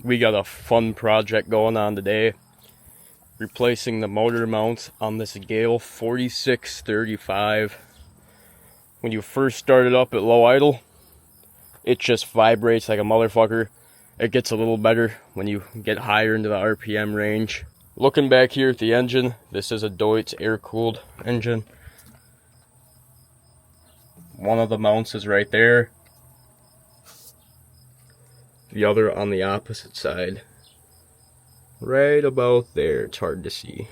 We got a fun project going on today. Replacing the motor mounts on this Gehl 4635. When you first start it up at low idle, it just vibrates like a motherfucker. It gets a little better when you get higher into the RPM range. Looking back here at the engine, this is a Deutz air-cooled engine. One of the mounts is right there. The other on the opposite side. Right about there. It's hard to see.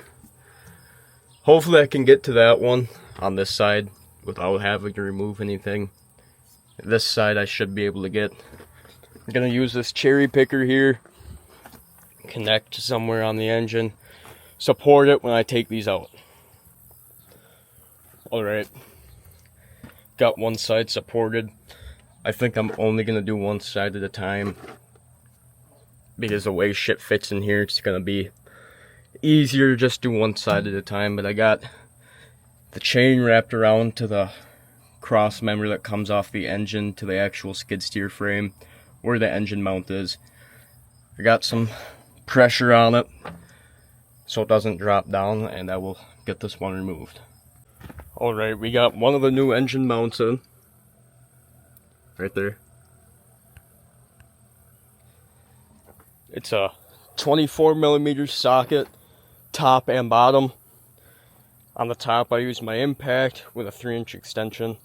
Hopefully I can get to that one on this side without having to remove anything. This side I should be able to get. I'm going to use this cherry picker here. Connect somewhere on the engine. Support it when I take these out. Alright. Got one side supported. I think I'm only going to do one side at a time, because the way shit fits in here, it's going to be easier to just do one side at a time. But I got the chain wrapped around to the cross member that comes off the engine to the actual skid steer frame where the engine mount is. I got some pressure on it so it doesn't drop down, and I will get this one removed. Alright, we got one of the new engine mounts in. Right there. It's a 24mm socket, top and bottom. On the top I used my impact with a 3-inch extension.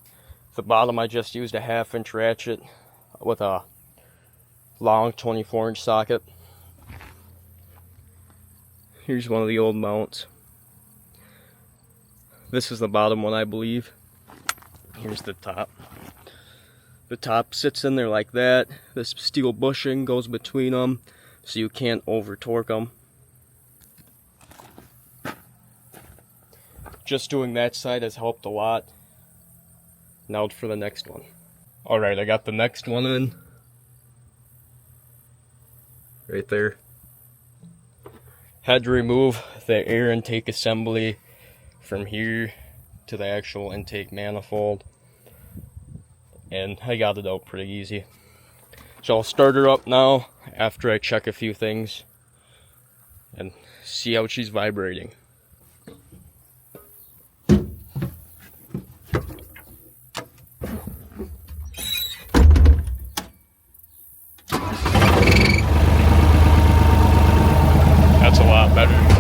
The bottom I just used a 1/2-inch ratchet with a long 24-inch socket. Here's one of the old mounts. This is the bottom one, I believe. Here's the top. The top sits in there like that. This steel bushing goes between them so you can't over torque them. Just doing that side has helped a lot. Now for the next one. Alright, I got the next one in. Right there. Had to remove the air intake assembly from here to the actual intake manifold. And I got it out pretty easy. So I'll start her up now after I check a few things and see how she's vibrating. That's a lot better.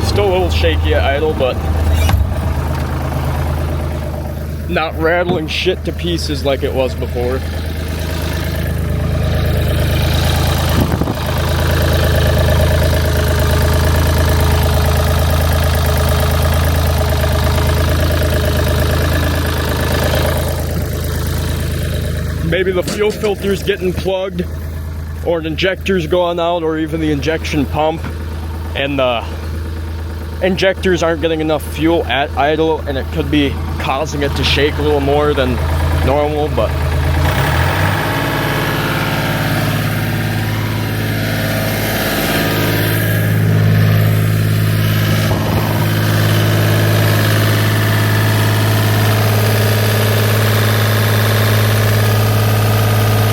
Still a little shaky at idle, but not rattling shit to pieces like it was before. Maybe the fuel filter's getting plugged, or an injector's going out, or even the injection pump, and the injectors aren't getting enough fuel at idle, and it could be causing it to shake a little more than normal, but